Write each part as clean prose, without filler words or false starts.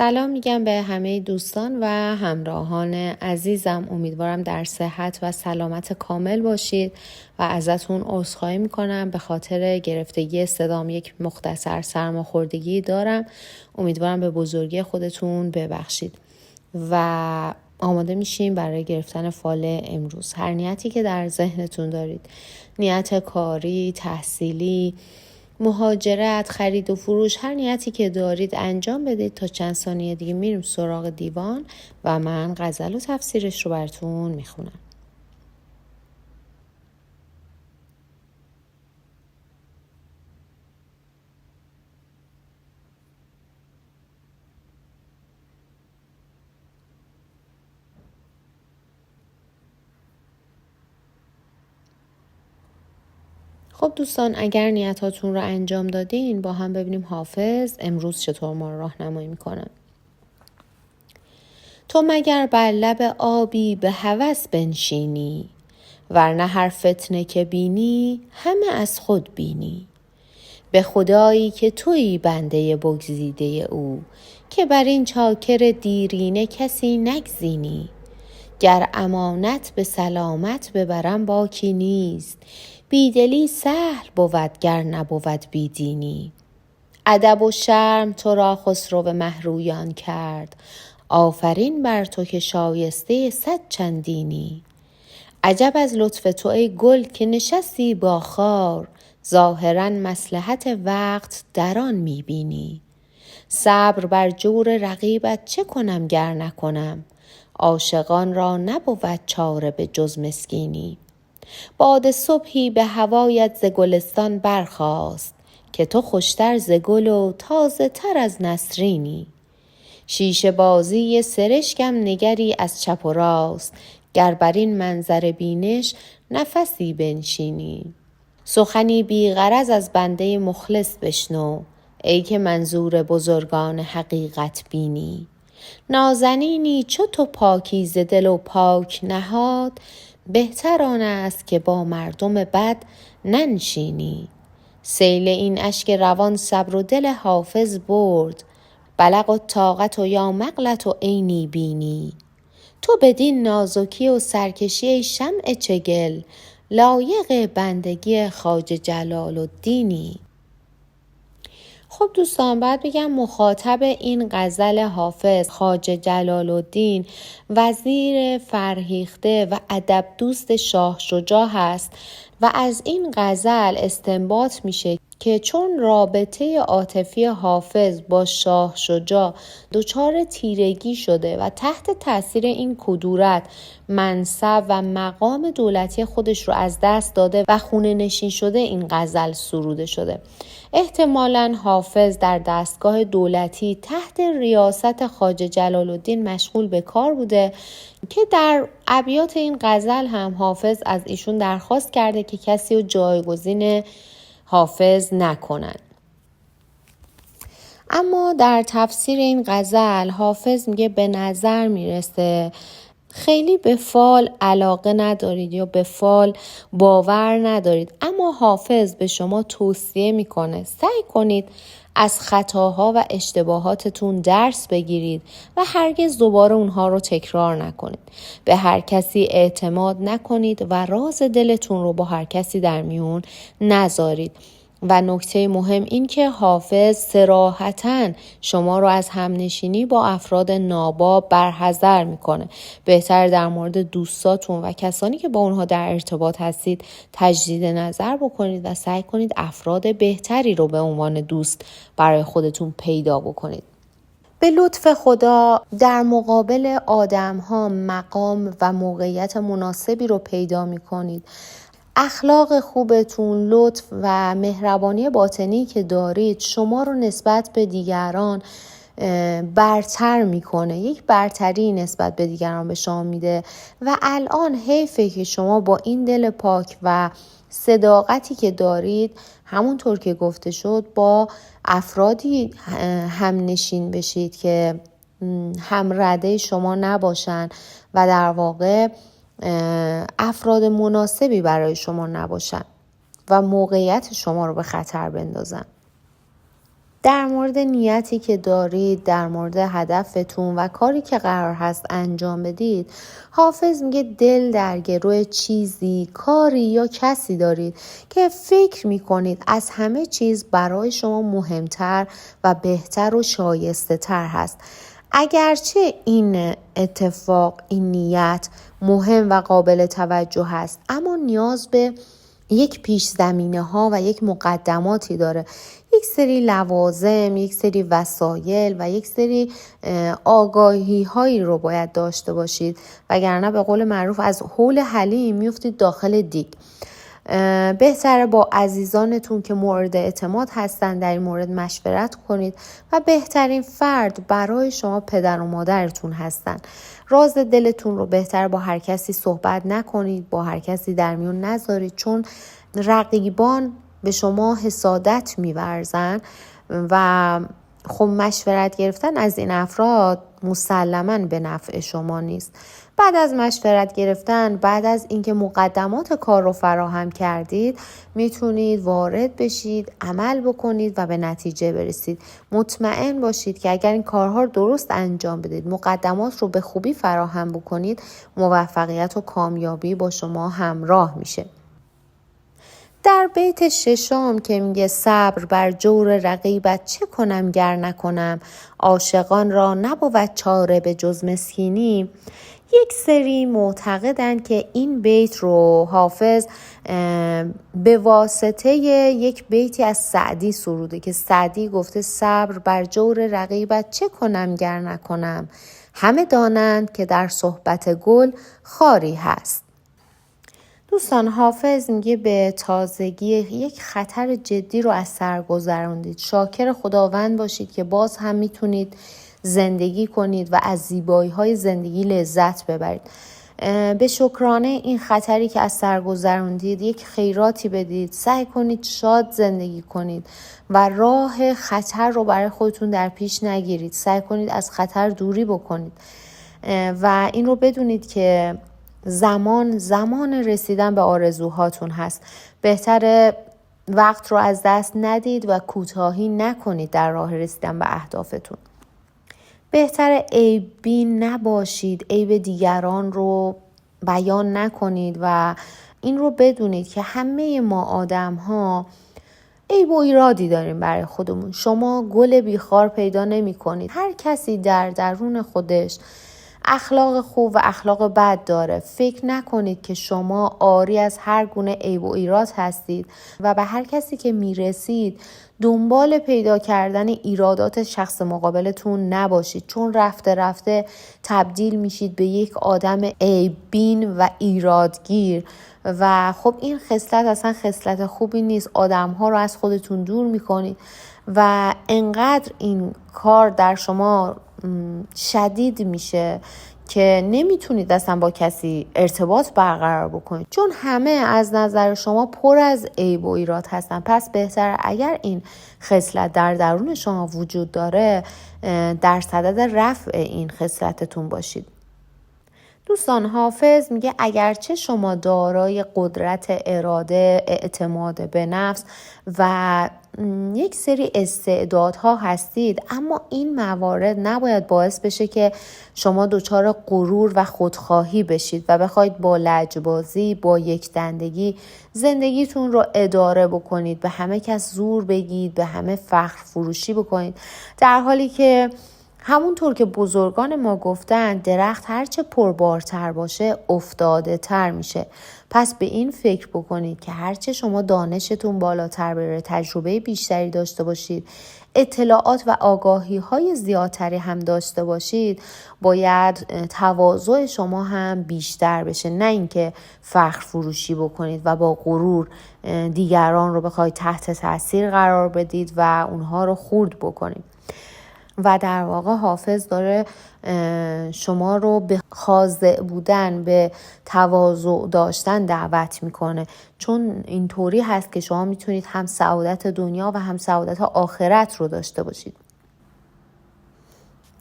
سلام میگم به همه دوستان و همراهان عزیزم. امیدوارم در صحت و سلامت کامل باشید و ازتون عذرخواهی میکنم به خاطر گرفتگی صدام. یک مختصر سرماخوردگی دارم. امیدوارم به بزرگی خودتون ببخشید و آماده میشیم برای گرفتن فال امروز. هر نیتی که در ذهنتون دارید، نیت کاری، تحصیلی، مهاجرت، خرید و فروش، هر نیتی که دارید انجام بدید. تا چند ثانیه دیگه میریم سراغ دیوان و من غزل و تفسیرش رو براتون میخونم. خب دوستان، اگر نیتاتون رو انجام دادین با هم ببینیم حافظ امروز چطور ما رو راهنمایی میکنه. تو مگر بر لب آبی به هوس بنشینی، ورنه هر فتنه که بینی همه از خود بینی. به خدایی که تویی بنده بگزیده او، که بر این چاکر دیرینه کسی نگزینی. گر امانت به سلامت ببرم باکی نیست، بیدلی سهل بود گر نبود بیدینی. ادب و شرم تو را خسرو مهرویان کرد، آفرین بر تو که شایسته 100 چندینی. عجب از لطف تو ای گل که نشستی با خار، ظاهرا مصلحت وقت در آن میبینی. صبر بر جور رقیبت چه کنم گر نکنم، عاشقان را نبود چاره به جز مسکینی. باد صبحی به هوایت ز گلستان برخاست، که تو خوشتر ز گل و تازه تر از نسرینی. شیشه بازی سرشکم نگری از چپ و راست، گر بر این منظر بینش نفسی بنشینی. سخنی بی غرض از بنده مخلص بشنو، ای که منظور بزرگان حقیقت بینی. نازنینی چو تو پاکیزه دل و پاک نهاد، بهتر آن است که با مردم بد ننشینی. سیل این اشک روان صبر و دل حافظ برد، بلغ و طاقت و یا مقلت و عینی بینی. تو بدین نازکی و سرکشی ای شمع چگل، لایق بندگی خواجه جلال الدینی. خب دوستان، بعد بگم مخاطب این غزل حافظ خواجه جلال الدین وزیر فرهیخته و ادب دوست شاه شجاع هست و از این غزل استنباط میشه که چون رابطه عاطفی حافظ با شاه شجاع دچار تیرگی شده و تحت تاثیر این کدورت منصب و مقام دولتی خودش رو از دست داده و خونه نشین شده، این غزل سروده شده. احتمالاً حافظ در دستگاه دولتی تحت ریاست خواجه جلال الدین مشغول به کار بوده که در ابیات این غزل هم حافظ از ایشون درخواست کرده که کسی رو جایگزین حافظ نکنن. اما در تفسیر این غزل حافظ میگه به نظر میرسه خیلی به فال علاقه ندارید یا به فال باور ندارید، اما حافظ به شما توصیه میکنه سعی کنید از خطاها و اشتباهاتتون درس بگیرید و هرگز دوباره اونها رو تکرار نکنید. به هر کسی اعتماد نکنید و راز دلتون رو با هر کسی در میون نذارید. و نکته مهم این که حافظ صراحتاً شما رو از همنشینی با افراد ناباب برحذر میکنه. بهتر در مورد دوستاتون و کسانی که با اونها در ارتباط هستید تجدید نظر بکنید و سعی کنید افراد بهتری رو به عنوان دوست برای خودتون پیدا بکنید. به لطف خدا در مقابل آدم‌ها مقام و موقعیت مناسبی رو پیدا می‌کنید. اخلاق خوبتون، لطف و مهربانی باطنی که دارید شما رو نسبت به دیگران برتر میکنه، یک برتری نسبت به دیگران به شما میده و الان حیفه که شما با این دل پاک و صداقتی که دارید همونطور که گفته شد با افرادی هم نشین بشید که هم رده شما نباشن و در واقع افراد مناسبی برای شما نباشن و موقعیت شما رو به خطر بندازن. در مورد نیتی که دارید، در مورد هدفتون و کاری که قرار هست انجام بدید، حافظ میگه دل در گروه چیزی، کاری یا کسی دارید که فکر میکنید از همه چیز برای شما مهمتر و بهتر و شایسته تر هست. اگرچه این اتفاق، این نیت مهم و قابل توجه هست، اما نیاز به یک پیش زمینه ها و یک مقدماتی داره. یک سری لوازم، یک سری وسایل و یک سری آگاهی هایی رو باید داشته باشید، وگرنه به قول معروف از هول حلیم میفتید داخل دیگ. بهتره با عزیزانتون که مورد اعتماد هستن در این مورد مشورت کنید و بهترین فرد برای شما پدر و مادرتون هستن. راز دلتون رو بهتر با هر کسی صحبت نکنید، با هر کسی در میون نذارید، چون رقیبان به شما حسادت می‌ورزن و خب مشورت گرفتن از این افراد مسلماً به نفع شما نیست. بعد از مشورت گرفتن، بعد از اینکه مقدمات کار رو فراهم کردید، میتونید وارد بشید، عمل بکنید و به نتیجه برسید. مطمئن باشید که اگر این کارها رو درست انجام بدید، مقدمات رو به خوبی فراهم بکنید، موفقیت و کامیابی با شما همراه میشه. در بیت 6 که میگه صبر بر جور رقیبت چه کنم گر نکنم، عاشقان را نبود چاره به جز مسکینی. یک سری معتقدن که این بیت رو حافظ به واسطه یک بیتی از سعدی سروده که سعدی گفته صبر بر جور رقیبت چه کنم گر نکنم، همه دانند که در صحبت گل خاری هست. دوستان، حافظ میگه به تازگی یک خطر جدی رو از سر گذروندید. شاکر خداوند باشید که باز هم میتونید زندگی کنید و از زیبایی‌های زندگی لذت ببرید. به شکرانه این خطری که از سر گذروندید یک خیراتی بدید. سعی کنید شاد زندگی کنید و راه خطر رو برای خودتون در پیش نگیرید. سعی کنید از خطر دوری بکنید و این رو بدونید که زمان رسیدن به آرزوهاتون هست. بهتره وقت رو از دست ندید و کوتاهی نکنید در راه رسیدن به اهدافتون. بهتره عیبین نباشید، عیب دیگران رو بیان نکنید و این رو بدونید که همه ما آدم ها عیب و ایرادی داریم برای خودمون. شما گل بیخار پیدا نمی کنید. هر کسی در درون خودش اخلاق خوب و اخلاق بد داره. فکر نکنید که شما عاری از هر گونه عیب و ایراد هستید و به هر کسی که میرسید دنبال پیدا کردن ایرادات شخص مقابلتون نباشید، چون رفته رفته تبدیل میشید به یک آدم عیبین و ایرادگیر و خب این خصلت اصلا خصلت خوبی نیست. آدم‌ها رو از خودتون دور میکنید و انقدر این کار در شما شدید میشه که نمیتونید اصلا با کسی ارتباط برقرار بکنید، چون همه از نظر شما پر از عیب و ایراد هستن. پس بهتره اگر این خصلت در درون شما وجود داره در صدد رفع این خصلتتون باشید. دوستان، حافظ میگه اگرچه شما دارای قدرت اراده، اعتماد به نفس و یک سری استعدادها هستید، اما این موارد نباید باعث بشه که شما دچار غرور و خودخواهی بشید و بخواید با لجبازی، با یک دندگی زندگیتون رو اداره بکنید، به همه کس زور بگید، به همه فخر فروشی بکنید، در حالی که همونطور که بزرگان ما گفتن درخت هرچه پربارتر باشه افتاده تر میشه. پس به این فکر بکنید که هرچه شما دانشتون بالاتر بره، تجربه بیشتری داشته باشید، اطلاعات و آگاهی های زیادتری هم داشته باشید، باید تواضع شما هم بیشتر بشه، نه اینکه فخر فروشی بکنید و با غرور دیگران رو بخواید تحت تاثیر قرار بدید و اونها رو خرد بکنید. و در واقع حافظ داره شما رو به خاضع بودن، به تواضع داشتن دعوت میکنه، چون اینطوری هست که شما میتونید هم سعادت دنیا و هم سعادت آخرت رو داشته باشید.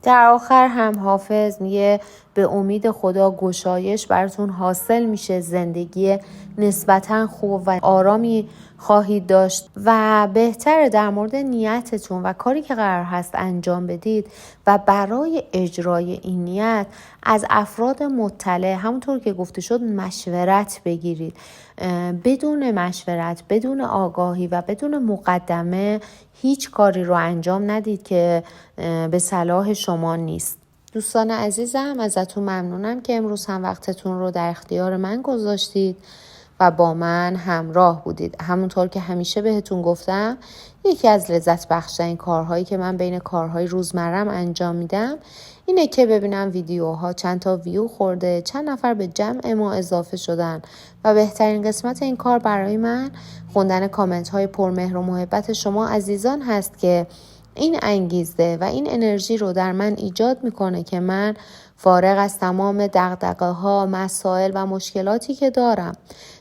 در آخر هم حافظ میگه به امید خدا گشایش براتون حاصل میشه، زندگی نسبتاً خوب و آرامی خواهید داشت و بهتره در مورد نیتتون و کاری که قرار هست انجام بدید و برای اجرای این نیت از افراد مطلع، همونطور که گفته شد، مشورت بگیرید. بدون مشورت، بدون آگاهی و بدون مقدمه هیچ کاری رو انجام ندید که به صلاح شما نیست. دوستان عزیزم، ازتون ممنونم که امروز هم وقتتون رو در اختیار من گذاشتید و با من همراه بودید. همونطور که همیشه بهتون گفتم، یکی از لذت بخشترین کارهایی که من بین کارهای روزمرم انجام میدم اینه که ببینم ویدیوها چند تا ویو خورده، چند نفر به جمع ما اضافه شدن و بهترین قسمت این کار برای من خوندن کامنت های پرمهر و محبت شما عزیزان هست که این انگیزه و این انرژی رو در من ایجاد میکنه که من فارغ از تمام دغدغه‌ها، مسائل و مشکلاتی که دارم،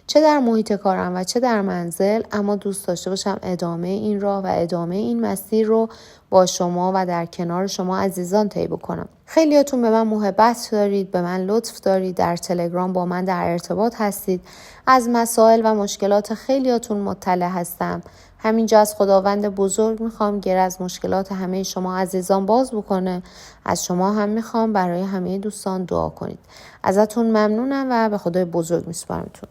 چه در محیط کارم و چه در منزل، اما دوست داشته باشم ادامه این راه و ادامه این مسیر رو با شما و در کنار شما عزیزان طی بکنم. خیلیاتون به من محبت دارید، به من لطف دارید، در تلگرام با من در ارتباط هستید، از مسائل و مشکلات خیلیاتون مطلع هستم. همینجا از خداوند بزرگ میخوام گره از مشکلات همه شما عزیزان باز بکنه. از شما هم میخوام برای همه دوستان دعا کنید. ازتون ممنونم و به خدای بزرگ میسپارمتون.